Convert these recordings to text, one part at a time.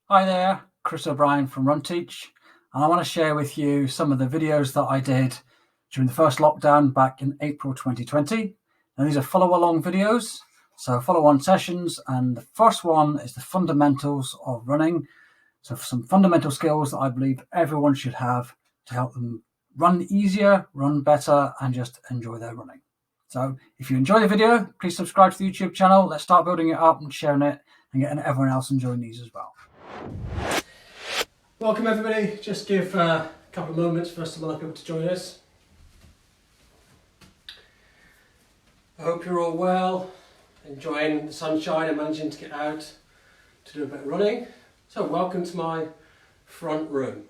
Hi there, Chris O'Brien from RunTeach, and I want to share with you some of the videos that I did during the first lockdown back in April 2020. Now these are follow-along videos, so follow-on sessions, and the first one is the fundamentals of running. So some fundamental skills that I believe everyone should have to help them run easier, run better, and just enjoy their running. So if you enjoy the video, please subscribe to the YouTube channel. Let's start building it up and sharing it and getting everyone else enjoying these as well. Welcome everybody, just give a couple of moments for us to line up to join us. I hope you're all well, enjoying the sunshine and managing to get out to do a bit of running. So welcome to my front room.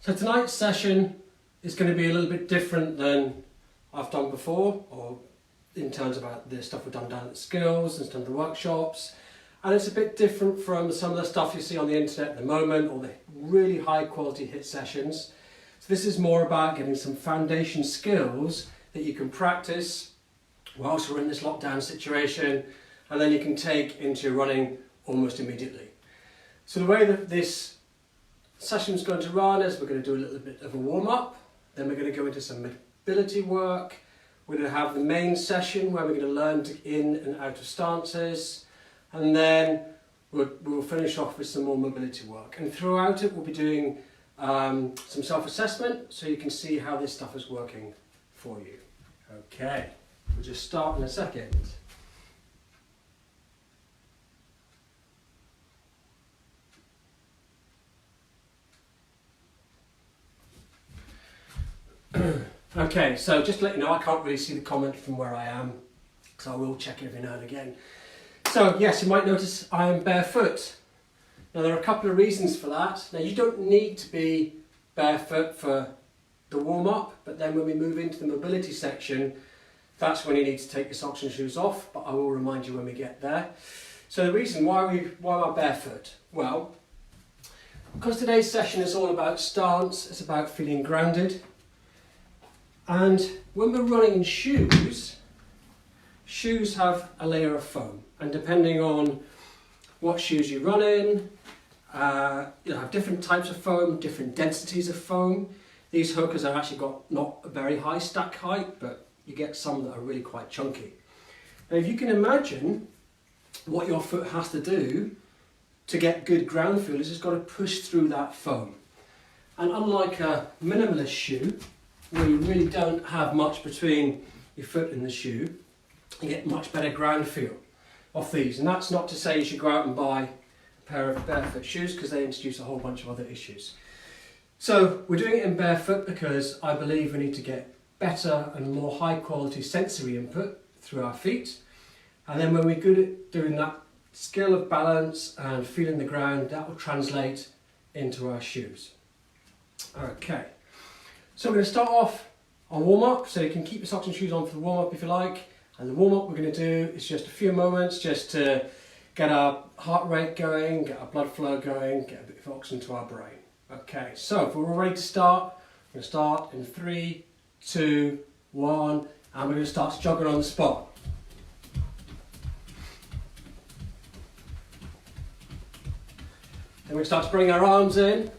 So tonight's session is going to be a little bit different than I've done before, or in terms of the stuff we've done down at Skills and some of the workshops. And it's a bit different from some of the stuff you see on the internet at the moment, or the really high quality HIIT sessions. So this is more about getting some foundation skills that you can practice whilst we're in this lockdown situation, and then you can take into your running almost immediately. So the way that this session is going to run is we're going to do a little bit of a warm-up, then we're going to go into some mobility work. We're going to have the main session where we're going to learn to in and out of stances. And then we'll finish off with some more mobility work. And throughout it, we'll be doing some self-assessment so you can see how this stuff is working for you. Okay, we'll just start in a second. Okay, so just to let you know, I can't really see the comment from where I am, so I will check every now and again. So yes, you might notice I am barefoot. Now there are a couple of reasons for that. Now you don't need to be barefoot for the warm-up, but then when we move into the mobility section, that's when you need to take your socks and shoes off, but I will remind you when we get there. So the reason why am I barefoot? Well, because today's session is all about stance, it's about feeling grounded. And when we're running in shoes, shoes have a layer of foam, and depending on what shoes you run in, you'll have different types of foam, different densities of foam. These Hokas have actually got not a very high stack height, but you get some that are really quite chunky. Now if you can imagine what your foot has to do to get good ground feel, is it's got to push through that foam. And unlike a minimalist shoe, where you really don't have much between your foot and the shoe, you get much better ground feel off these. And that's not to say you should go out and buy a pair of barefoot shoes, because they introduce a whole bunch of other issues. So we're doing it in barefoot because I believe we need to get better and more high quality sensory input through our feet. And then when we're good at doing that skill of balance and feeling the ground, that will translate into our shoes. Okay, so we're going to start off on warm-up, so you can keep your socks and shoes on for the warm-up if you like. And the warm-up we're going to do is just a few moments just to get our heart rate going, get our blood flow going, get a bit of oxygen to our brain. Okay, so if we're all ready to start, we're going to start in 3, 2, 1, and we're going to start jogging on the spot. Then we start to bring our arms in,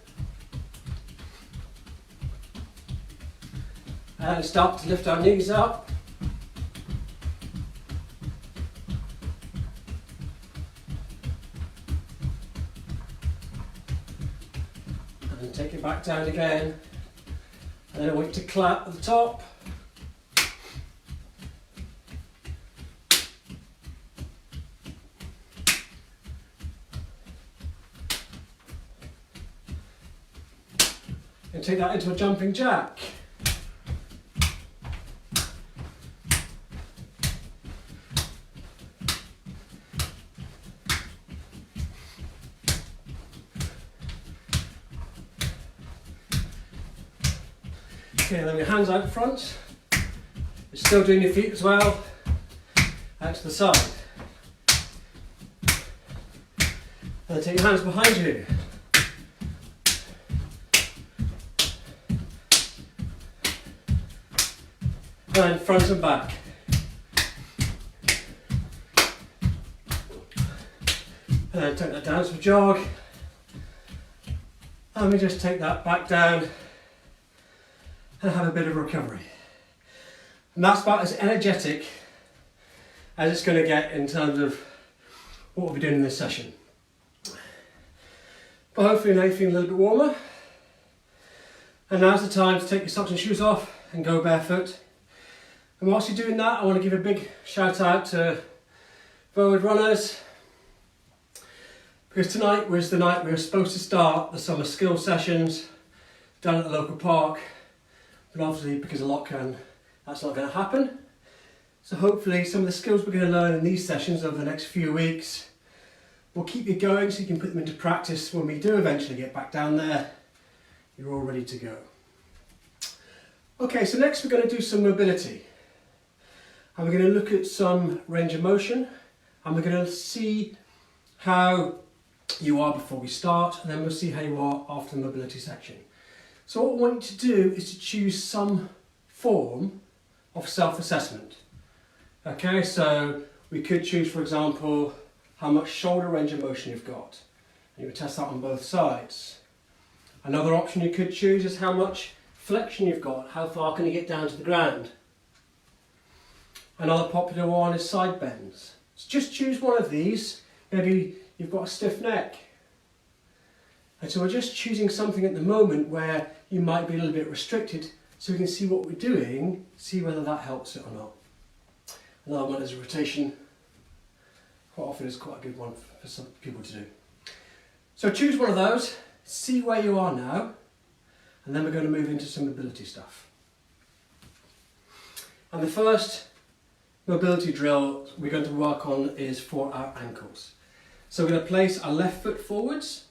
and start to lift our knees up. And take it back down again. And then I want you to clap at the top. And take that into a jumping jack. Okay, then your hands out front. You're still doing your feet as well. Out to the side. And then take your hands behind you. And front and back. And then take that down to a jog. And we just take that back down and have a bit of recovery. And that's about as energetic as it's going to get in terms of what we'll be doing in this session. But hopefully now you're feeling a little bit warmer. And now's the time to take your socks and shoes off and go barefoot. And whilst you're doing that, I want to give a big shout out to forward runners, because tonight was the night we were supposed to start the summer skills sessions down at the local park, but obviously because of lockdown that's not going to happen. So hopefully some of the skills we're going to learn in these sessions over the next few weeks will keep you going so you can put them into practice when we do eventually get back down there. You're all ready to go. Okay, so next we're going to do some mobility. And we're going to look at some range of motion, and we're going to see how you are before we start, and then we'll see how you are after the mobility section. So what we want you to do is to choose some form of self-assessment. Okay, so we could choose, for example, how much shoulder range of motion you've got. And you would test that on both sides. Another option you could choose is how much flexion you've got, how far can you get down to the ground. Another popular one is side bends. So just choose one of these. Maybe you've got a stiff neck. And so we're just choosing something at the moment where you might be a little bit restricted, so we can see what we're doing, see whether that helps it or not. Another one is a rotation. Quite often it's quite a good one for some people to do. So choose one of those, see where you are now, and then we're going to move into some mobility stuff. And the first mobility drill we're going to work on is for our ankles. So we're going to place our left foot forwards,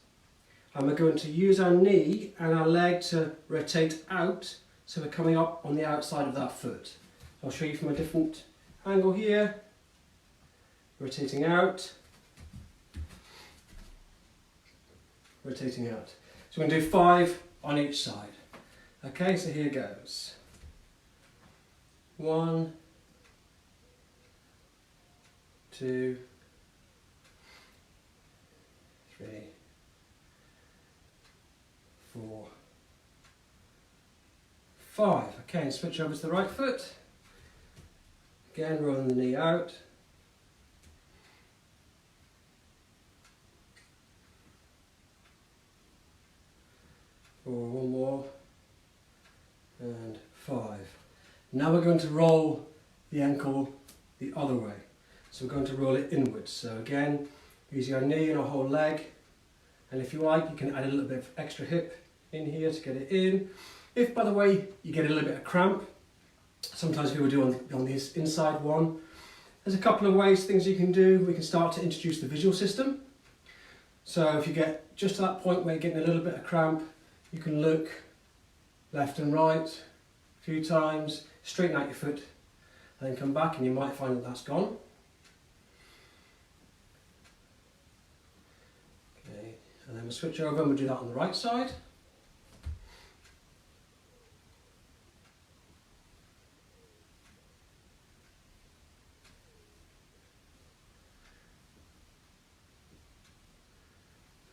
and we're going to use our knee and our leg to rotate out, so we're coming up on the outside of that foot. I'll show you from a different angle here, rotating out, rotating out. So we're going to do 5 on each side. Okay, so here goes. 1, 2, 3, 4, 5. Okay, and switch over to the right foot. Again, rolling the knee out. One more. And 5. Now we're going to roll the ankle the other way. So we're going to roll it inwards. So again, using our knee and our whole leg. And if you like, you can add a little bit of extra hip in here to get it in. If, by the way, you get a little bit of cramp, sometimes people do on this inside one, there's a couple of ways, things you can do. We can start to introduce the visual system. So if you get just to that point where you're getting a little bit of cramp, you can look left and right a few times, straighten out your foot, and then come back, and you might find that that's gone. Okay, and then we'll switch over and we'll do that on the right side.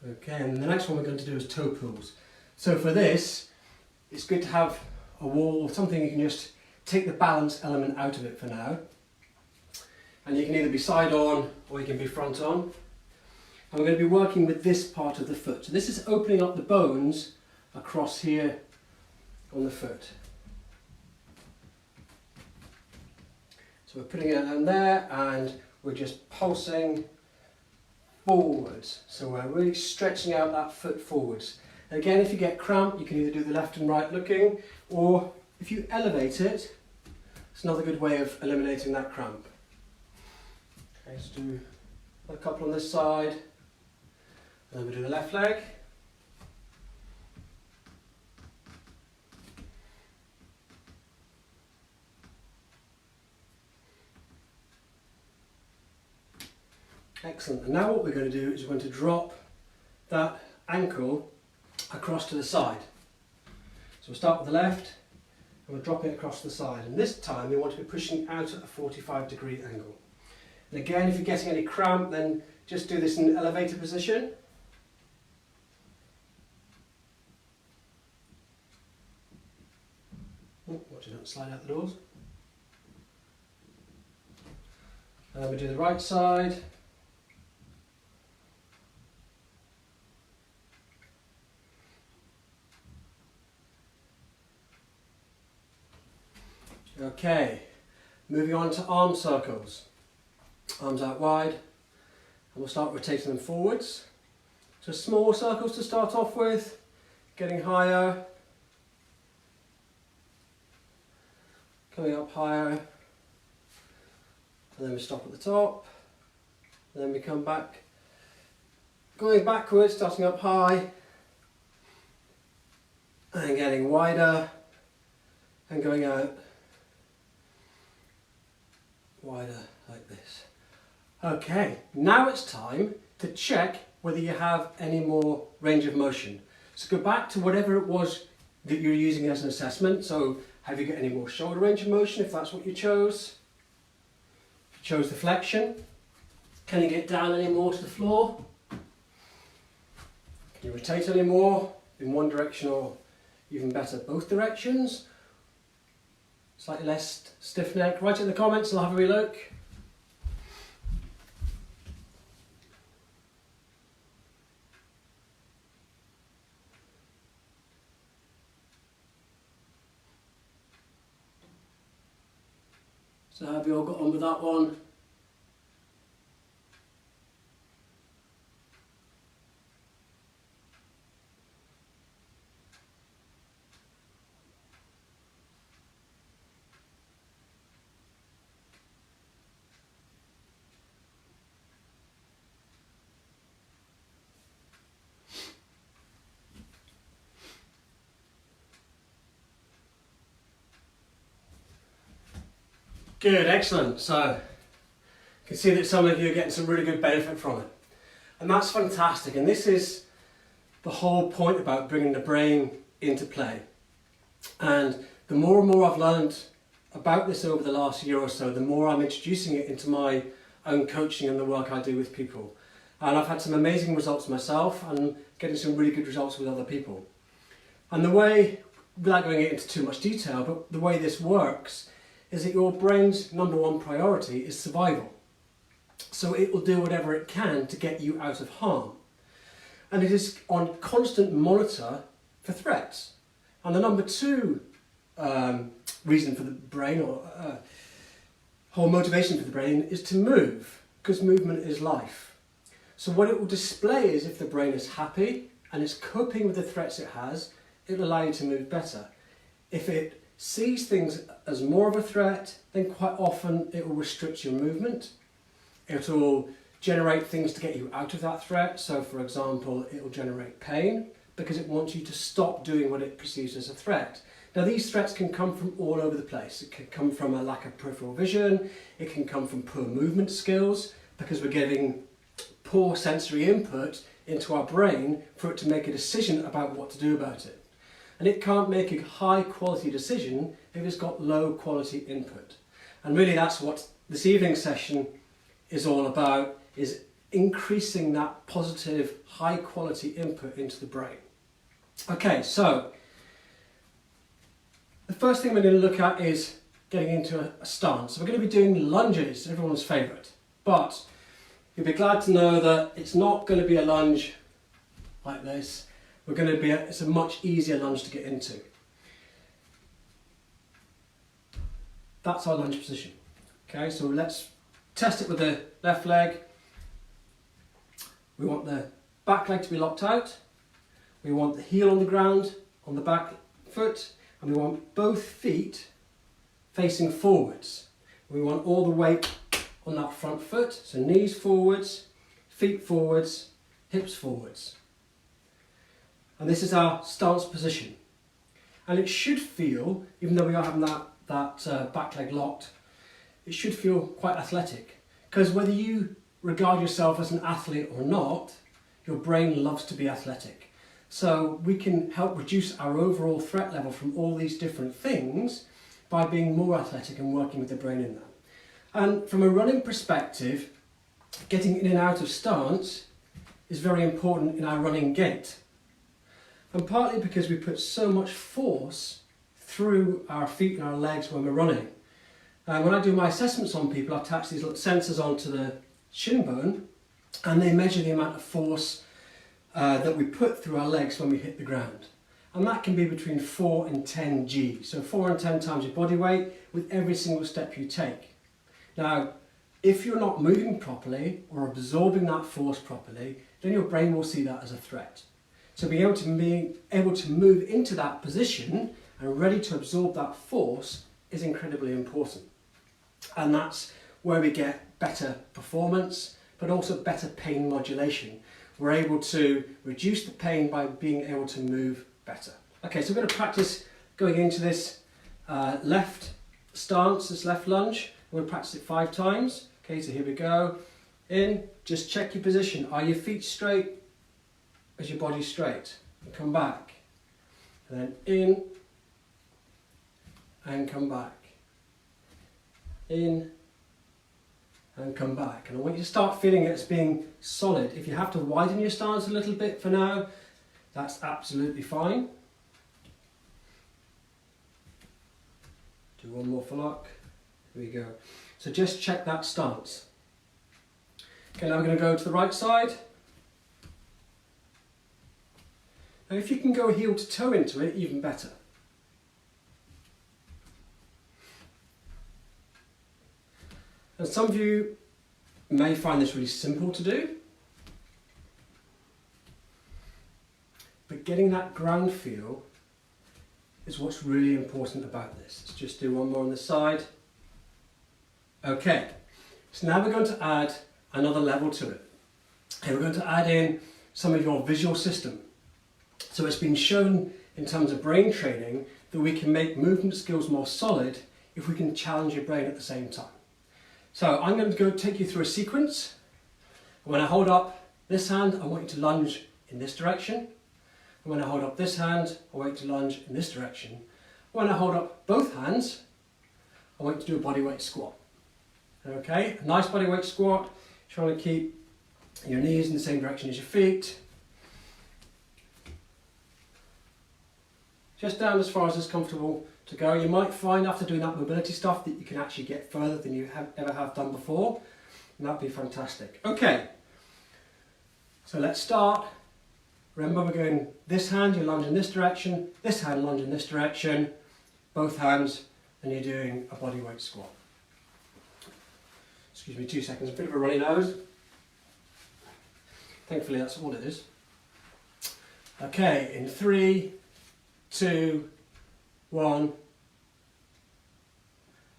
Okay, and the next one we're going to do is toe pulls. So for this, it's good to have a wall or something you can just take the balance element out of it for now. And you can either be side on or you can be front on. And we're going to be working with this part of the foot. So this is opening up the bones across here on the foot. So we're putting it in there and we're just pulsing forwards. So we're really stretching out that foot forwards. And again, if you get cramp, you can either do the left and right looking, or if you elevate it, it's another good way of eliminating that cramp. Okay, let's do a couple on this side, and then we do the left leg. Excellent, and now what we're going to do is we're going to drop that ankle across to the side. So we'll start with the left and we're dropping it across to the side, and this time we want to be pushing out at a 45-degree angle. And again, if you're getting any cramp, then just do this in elevator position. Oh, watch it don't slide out the doors. And then we do the right side. Okay, moving on to arm circles. Arms out wide, and we'll start rotating them forwards. So small circles to start off with, getting higher, coming up higher, and then we stop at the top, and then we come back, going backwards, starting up high, and getting wider, and going out wider like this. Okay, now it's time to check whether you have any more range of motion. So go back to whatever it was that you're using as an assessment. So have you got any more shoulder range of motion if that's what you chose? If you chose the flexion, can you get down any more to the floor? Can you rotate any more in one direction or even better both directions? Slightly less stiff neck. Write it in the comments and I'll have a wee look. So have you all got on with that one? Good, excellent. So you can see that some of you are getting some really good benefit from it. And that's fantastic. And this is the whole point about bringing the brain into play. And the more and more I've learned about this over the last year or so, the more I'm introducing it into my own coaching and the work I do with people. And I've had some amazing results myself and getting some really good results with other people. And the way, without going into too much detail, but the way this works is that your brain's number one priority is survival. So it will do whatever it can to get you out of harm. And it is on constant monitor for threats. And the number two reason for the brain, or whole motivation for the brain, is to move, because movement is life. So what it will display is if the brain is happy and is coping with the threats it has, it will allow you to move better. If it sees things as more of a threat, then quite often it will restrict your movement. It will generate things to get you out of that threat. So for example, it will generate pain because it wants you to stop doing what it perceives as a threat. Now these threats can come from all over the place. It can come from a lack of peripheral vision, it can come from poor movement skills because we're giving poor sensory input into our brain for it to make a decision about what to do about it. And it can't make a high quality decision if it's got low quality input. And really that's what this evening session is all about, is increasing that positive high quality input into the brain. Okay, so the first thing we're going to look at is getting into a stance. So we're going to be doing lunges, everyone's favourite. But you'll be glad to know that it's not going to be a lunge like this. It's a much easier lunge to get into. That's our lunge position. Okay, so let's test it with the left leg. We want the back leg to be locked out. We want the heel on the ground on the back foot, and we want both feet facing forwards. We want all the weight on that front foot, so knees forwards, feet forwards, hips forwards. And this is our stance position. And it should feel, even though we are having that back leg locked, it should feel quite athletic. Because whether you regard yourself as an athlete or not, your brain loves to be athletic. So we can help reduce our overall threat level from all these different things by being more athletic and working with the brain in that. And from a running perspective, getting in and out of stance is very important in our running gait. And partly because we put so much force through our feet and our legs when we're running. And when I do my assessments on people, I attach these little sensors onto the shin bone, and they measure the amount of force that we put through our legs when we hit the ground. And that can be between 4 and 10 G. So 4 and 10 times your body weight with every single step you take. Now, if you're not moving properly or absorbing that force properly, then your brain will see that as a threat. So being able to move into that position and ready to absorb that force is incredibly important. And that's where we get better performance, but also better pain modulation. We're able to reduce the pain by being able to move better. Okay, so we're going to practice going into this left stance, this left lunge. We're going to practice it 5 times. Okay, so here we go. In, just check your position. Are your feet straight? Is your body straight? And come back. And then in, and come back. In, and come back. And I want you to start feeling it as being solid. If you have to widen your stance a little bit for now, that's absolutely fine. Do one more for luck. Here we go. So just check that stance. Okay, now we're going to go to the right side. Now if you can go heel to toe into it, even better. And some of you may find this really simple to do, but getting that ground feel is what's really important about this. Let's just do one more on this side. Okay, so now we're going to add another level to it. Okay, we're going to add in some of your visual system. So it's been shown in terms of brain training that we can make movement skills more solid if we can challenge your brain at the same time. So I'm going to go take you through a sequence. When I hold up this hand, I want you to lunge in this direction. And when I hold up this hand, I want you to lunge in this direction. When I hold up both hands, I want you to do a bodyweight squat. Okay, a nice bodyweight squat, trying to keep your knees in the same direction as your feet. Just down as far as it's comfortable to go. You might find after doing that mobility stuff that you can actually get further than you ever have done before, and that'd be fantastic. Okay, so let's start. Remember, we're going this hand, you lunge in this direction, this hand lunge in this direction, both hands, and you're doing a bodyweight squat. Excuse me 2 seconds, a bit of a runny nose. Thankfully that's all it is. Okay, in 3, 2, 1,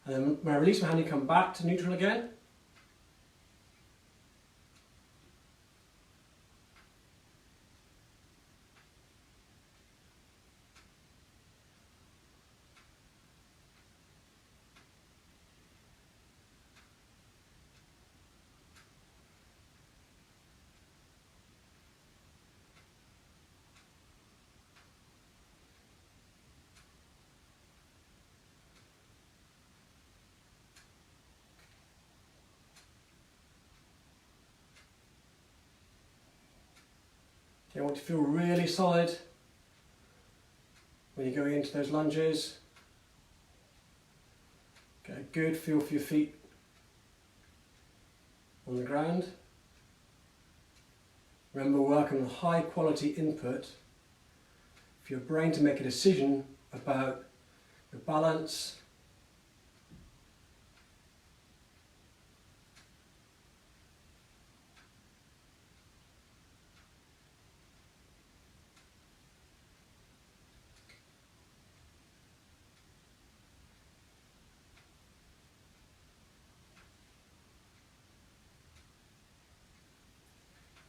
and then when I release my hand, you come back to neutral again. You want to feel really solid when you're going into those lunges. Get a good feel for your feet on the ground. Remember, working on high quality input for your brain to make a decision about your balance,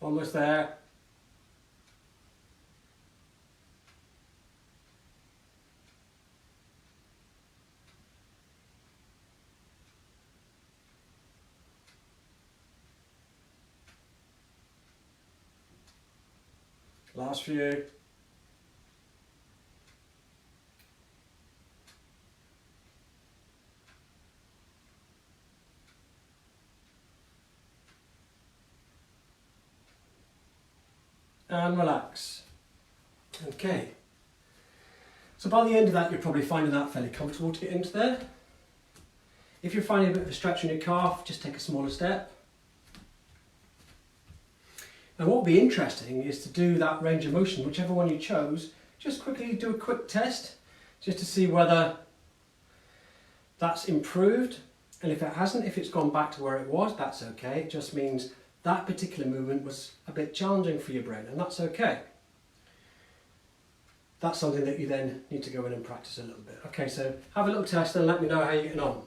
almost there. Last few. and relax. Okay. So by the end of that, you're probably finding that fairly comfortable to get into there. If you're finding a bit of a stretch in your calf, just take a smaller step. And what will be interesting is to do that range of motion, whichever one you chose, just quickly do a quick test, just to see whether that's improved. And if it hasn't, if it's gone back to where it was, that's okay. It just means that particular movement was a bit challenging for your brain, and that's okay. That's something that you then need to go in and practice a little bit. Okay, so have a little test and let me know how you're getting on.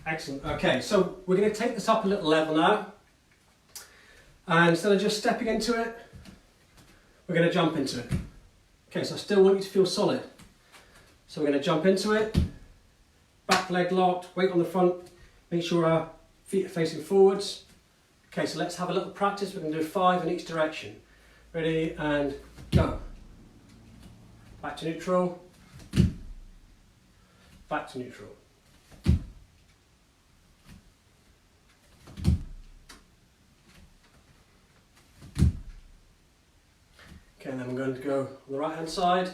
Excellent. Okay, so we're going to take this up a little level now. And instead of just stepping into it, we're going to jump into it. Okay, so I still want you to feel solid. So we're going to jump into it, back leg locked, weight on the front, make sure our feet are facing forwards. Okay, so let's have a little practice. We're going to do 5 in each direction. Ready, and go. Back to neutral. Back to neutral. Okay, and then I'm going to go on the right hand side.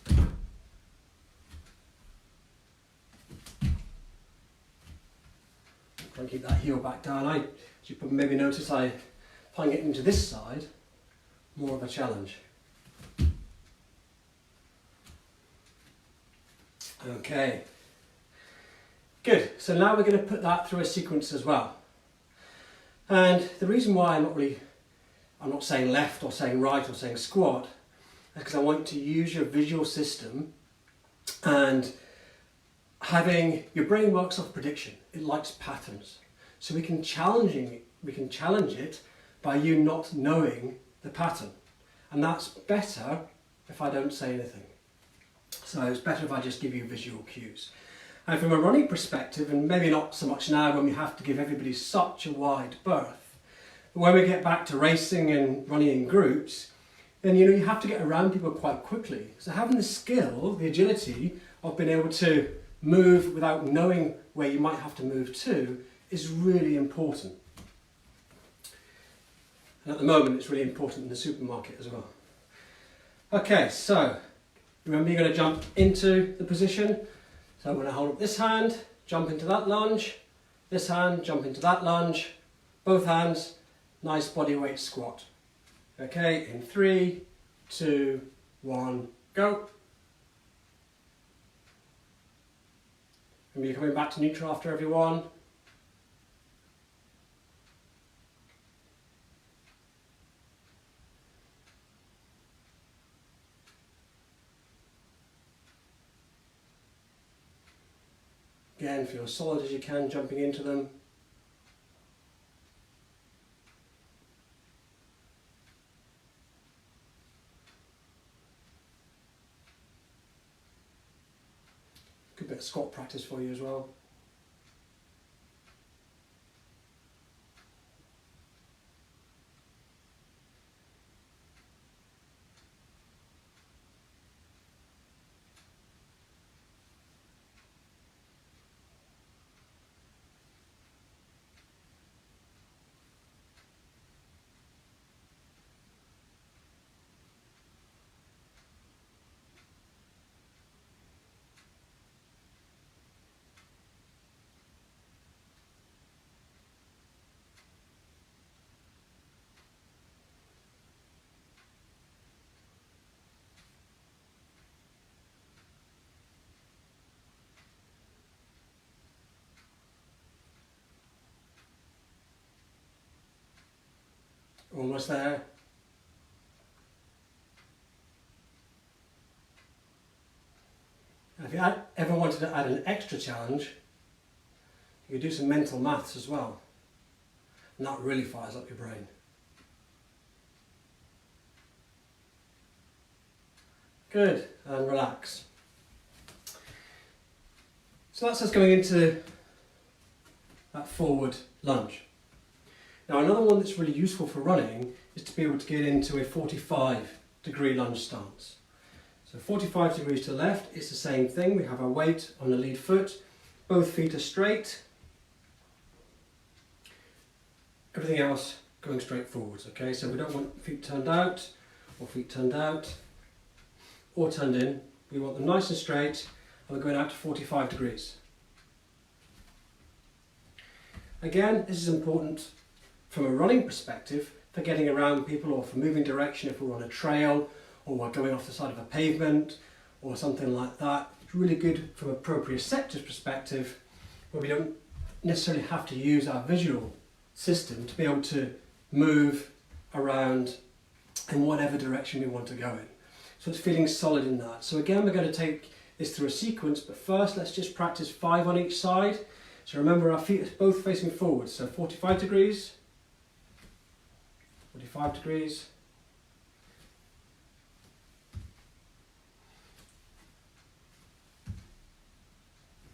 Try and keep that heel back down. As you maybe notice, I find getting into this side more of a challenge. Okay, good. So now we're going to put that through a sequence as well. And the reason why I'm not saying left or saying right or saying squat, is because I want you to use your visual system, and having your brain works off prediction. It likes patterns. So we can challenge it by you not knowing the pattern. And that's better if I don't say anything. So it's better if I just give you visual cues. And from a running perspective, and maybe not so much now when we have to give everybody such a wide berth, but when we get back to racing and running in groups, then you have to get around people quite quickly. So having the skill, the agility of being able to move without knowing where you might have to move to is really important. And at the moment it's really important in the supermarket as well. Okay, so remember you're going to jump into the position. So I'm going to hold up this hand, jump into that lunge, this hand, jump into that lunge, both hands, nice body weight squat. Okay, in 3, 2, 1, go. Remember you're coming back to neutral after every one. Again, feel as solid as you can jumping into them. Good bit of squat practice for you as well. Almost there. And if you ever wanted to add an extra challenge, you could do some mental maths as well. And that really fires up your brain. Good, and relax. So that's us going into that forward lunge. Now another one that's really useful for running is to be able to get into a 45-degree lunge stance. So 45 degrees to the left, it's the same thing. We have our weight on the lead foot, both feet are straight, everything else going straight forwards, okay? So we don't want feet turned out, or turned in. We want them nice and straight, and we're going out to 45 degrees. Again, this is important from a running perspective for getting around people or for moving direction if we're on a trail or we're going off the side of a pavement or something like that. It's really good from a proprioceptive perspective where we don't necessarily have to use our visual system to be able to move around in whatever direction we want to go in. So it's feeling solid in that. So again, we're going to take this through a sequence, but first let's just practice 5 on each side. So remember our feet are both facing forward, so 45 degrees, 45 degrees,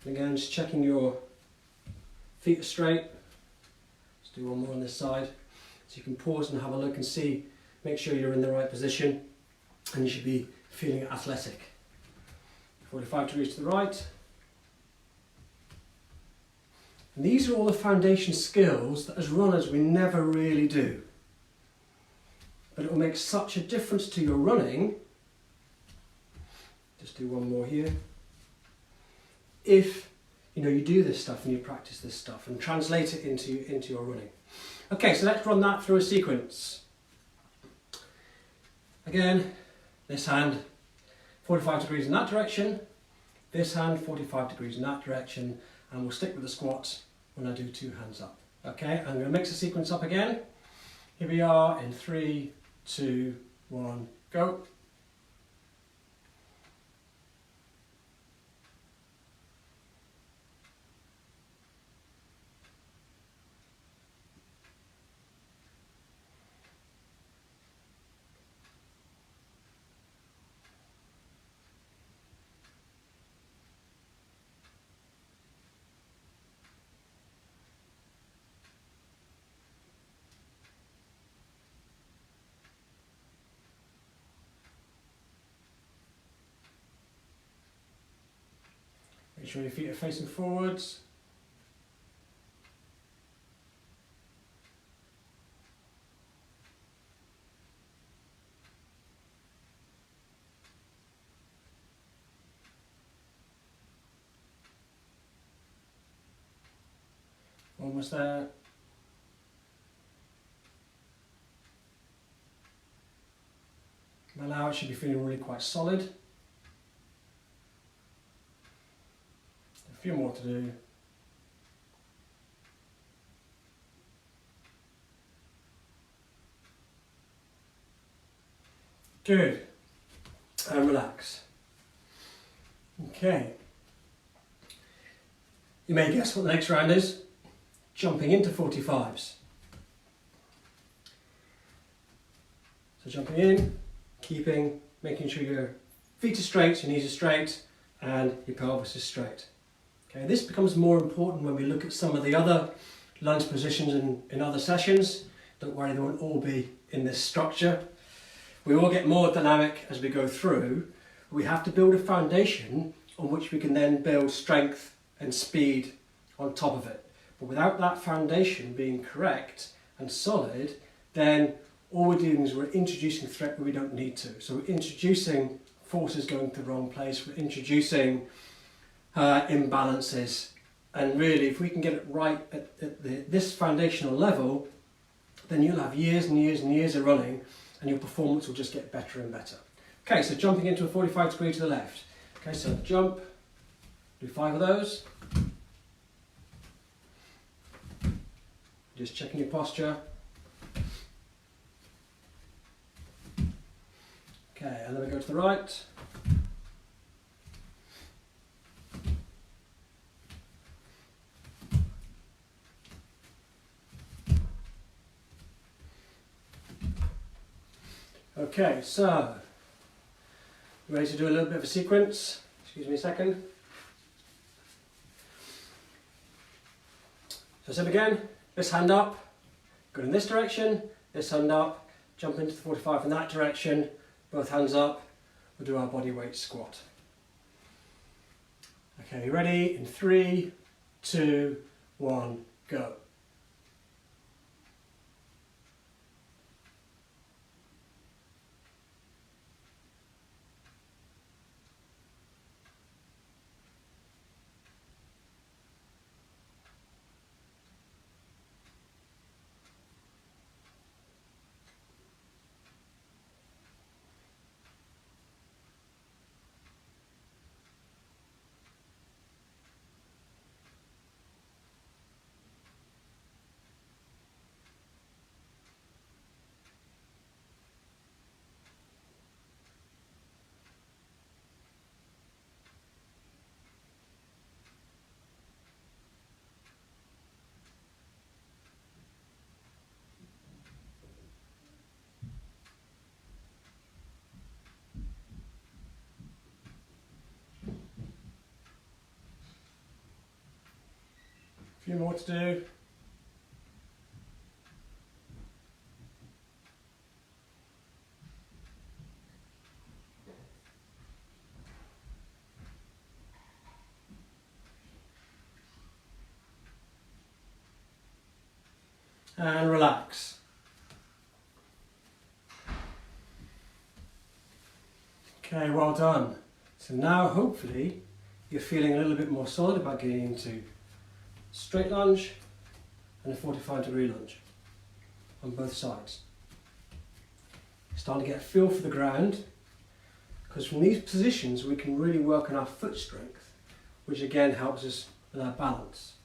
and again just checking your feet are straight. Let's do one more on this side. So you can pause and have a look and see, make sure you're in the right position, and you should be feeling athletic. 45 degrees to the right. And these are all the foundation skills that as runners we never really do. But it will make such a difference to your running. Just do one more here. If you do this stuff and you practice this stuff and translate it into your running. Okay, so let's run that through a sequence. Again, this hand 45 degrees in that direction, this hand 45 degrees in that direction, and we'll stick with the squats when I do 2 hands up. Okay, I'm going to mix the sequence up again. Here we are in 3, 2, 1, go. Make sure your feet are facing forwards. Almost there. By now it should be feeling really quite solid. A few more to do. Good. And relax. Okay. You may guess what the next round is. Jumping into 45s. So jumping in, keeping, making sure your feet are straight, your knees are straight, and your pelvis is straight. Okay, this becomes more important when we look at some of the other lunge positions in other sessions. Don't worry, they won't all be in this structure. We will get more dynamic as we go through. We have to build a foundation on which we can then build strength and speed on top of it. But without that foundation being correct and solid, then all we're doing is we're introducing threat where we don't need to. So we're introducing forces going to the wrong place, we're introducing imbalances, and really if we can get it right at this foundational level, then you'll have years and years and years of running and your performance will just get better and better. Okay, so jumping into a 45 degree to the left. Okay, so jump, do 5 of those. Just checking your posture. Okay, and then we go to the right. Okay, so Ready to do a little bit of a sequence? Excuse me a second. So same again, this hand up, go in this direction, this hand up, jump into the 45 in that direction, both hands up, we'll do our body weight squat. Okay, ready? In 3, 2, 1, go. A few more to do. And relax. Okay, well done. So now hopefully you're feeling a little bit more solid about getting into straight lunge and a 45-degree lunge on both sides. Starting to get a feel for the ground, because from these positions we can really work on our foot strength, which again helps us with our balance.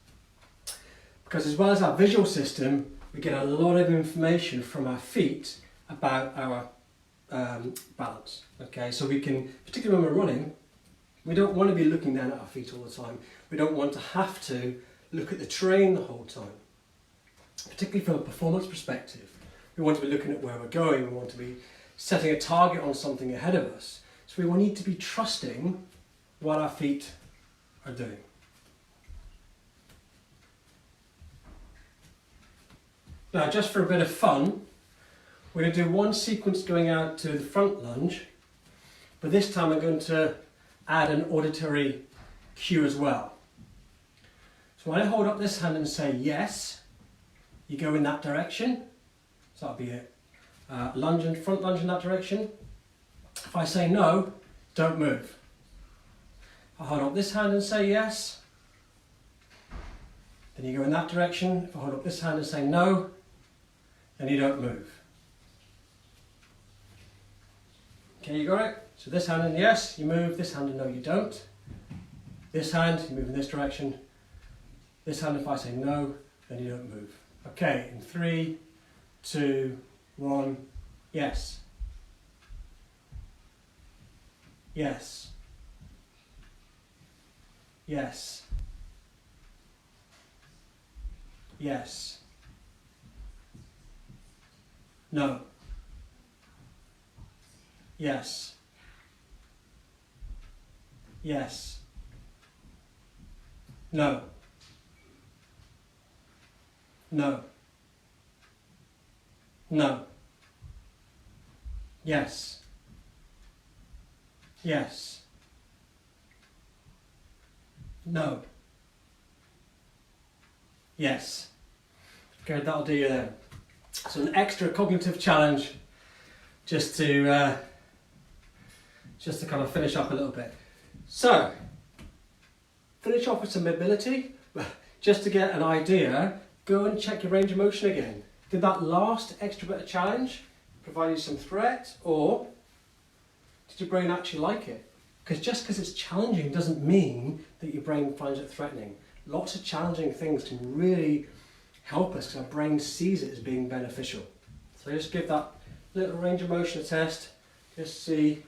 Because as well as our visual system, we get a lot of information from our feet about our balance. Okay, so we can, particularly when we're running, we don't want to be looking down at our feet all the time. We don't want to have to look at the terrain the whole time. Particularly from a performance perspective. We want to be looking at where we're going, we want to be setting a target on something ahead of us. So we need to be trusting what our feet are doing. Now, just for a bit of fun, we're going to do one sequence going out to the front lunge, but this time I'm going to add an auditory cue as well. So when I hold up this hand and say yes, you go in that direction. So that'll be it. Lunge and front lunge in that direction. If I say no, don't move. I hold up this hand and say yes, then you go in that direction. If I hold up this hand and say no, then you don't move. Okay, you got it? So this hand and yes, you move. This hand and no, you don't. This hand, you move in this direction. This hand, if I say no, then you don't move. Okay, in 3, 2, 1, yes. Yes. Yes. Yes. No. Yes. Yes. No. No. No. Yes. Yes. No. Yes. Okay, that'll do you then. So an extra cognitive challenge just to kind of finish up a little bit. So, finish off with some mobility. Just to get an idea, go and check your range of motion again. Did that last extra bit of challenge provide you some threat, or did your brain actually like it? Because just because it's challenging doesn't mean that your brain finds it threatening. Lots of challenging things can really help us because our brain sees it as being beneficial. So just give that little range of motion a test, just see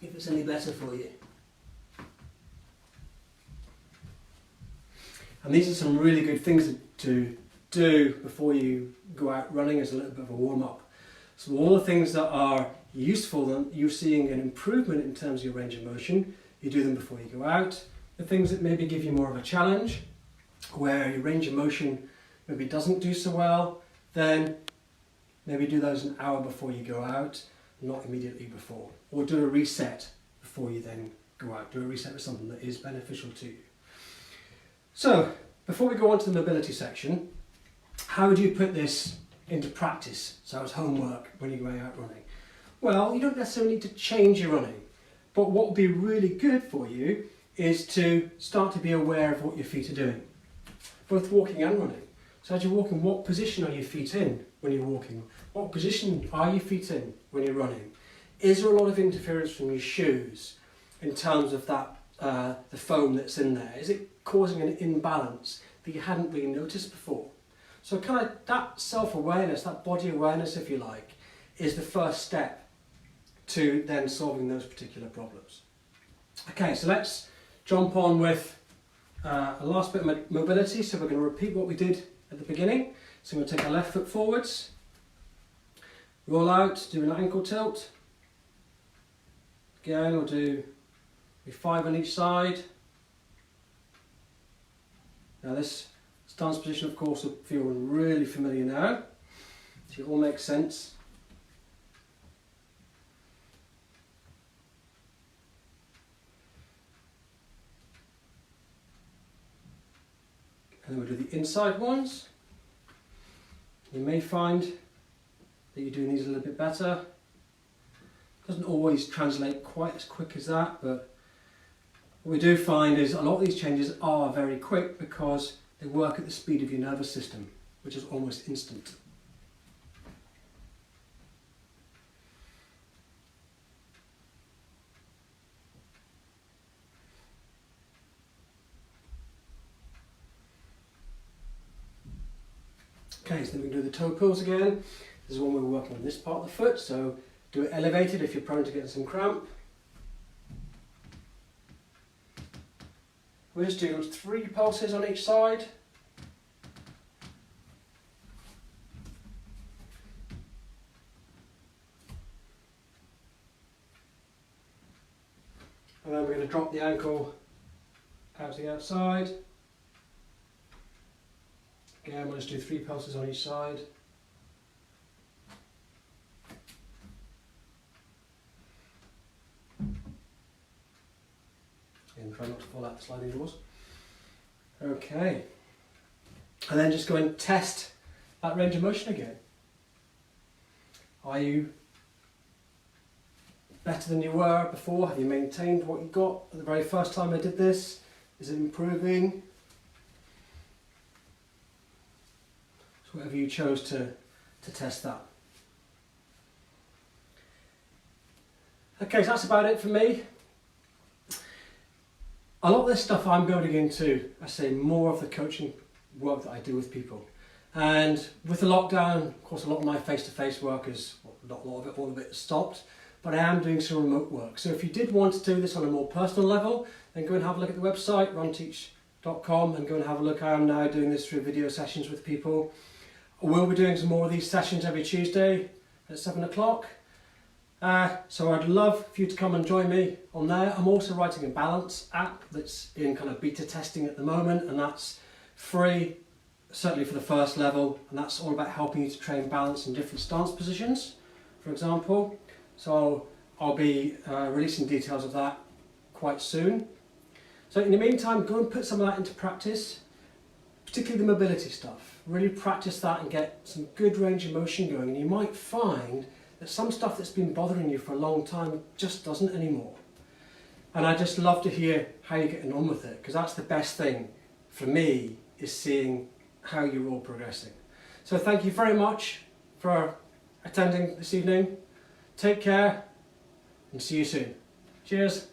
if it's any better for you. And these are some really good things to do before you go out running as a little bit of a warm-up. So all the things that are useful, that you're seeing an improvement in terms of your range of motion, you do them before you go out. The things that maybe give you more of a challenge, where your range of motion maybe doesn't do so well, then maybe do those an hour before you go out, not immediately before. Or do a reset before you then go out. Do a reset with something that is beneficial to you. So, before we go on to the mobility section, how would you put this into practice, so as homework when you're going out running? Well, you don't necessarily need to change your running, but what would be really good for you is to start to be aware of what your feet are doing, both walking and running. So as you're walking, what position are your feet in when you're walking? What position are your feet in when you're running? Is there a lot of interference from your shoes in terms of that the foam that's in there? Is it causing an imbalance that you hadn't really noticed before? So kind of that self-awareness, that body awareness if you like, is the first step to then solving those particular problems. Okay, so let's jump on with a last bit of mobility. So we're going to repeat what we did at the beginning. So we're going to take our left foot forwards, roll out, do an ankle tilt. Again, we'll do 5 on each side. Now this stance position of course will feel really familiar now, so it all makes sense. And then we'll do the inside ones. You may find that you're doing these a little bit better. Doesn't always translate quite as quick as that, but what we do find is a lot of these changes are very quick because they work at the speed of your nervous system, which is almost instant. Okay, so then we can do the toe pulls again. This is when we're working on this part of the foot, so do it elevated if you're prone to getting some cramp. We're just doing 3 pulses on each side. And then we're going to drop the ankle out to the outside. Again, we'll just do 3 pulses on each side. And try not to fall out the sliding doors. Okay. And then just go and test that range of motion again. Are you better than you were before? Have you maintained what you got the very first time I did this? Is it improving? So whatever you chose to test that. Okay, so that's about it for me. A lot of this stuff I'm going into, I say, more of the coaching work that I do with people. And with the lockdown, of course, a lot of my face-to-face work is, well, not a lot of it, all of it stopped, but I am doing some remote work. So if you did want to do this on a more personal level, then go and have a look at the website, runteach.com, and go and have a look. I am now doing this through video sessions with people. I will be doing some more of these sessions every Tuesday at 7 o'clock. So I'd love for you to come and join me on there. I'm also writing a balance app that's in kind of beta testing at the moment, and that's free, certainly for the first level, and that's all about helping you to train balance in different stance positions, for example. So I'll be releasing details of that quite soon. So in the meantime, go and put some of that into practice, particularly the mobility stuff. Really practice that and get some good range of motion going, and you might find that some stuff that's been bothering you for a long time just doesn't anymore. And I just love to hear how you're getting on with it, because that's the best thing for me, is seeing how you're all progressing. So thank you very much for attending this evening. Take care and see you soon. Cheers.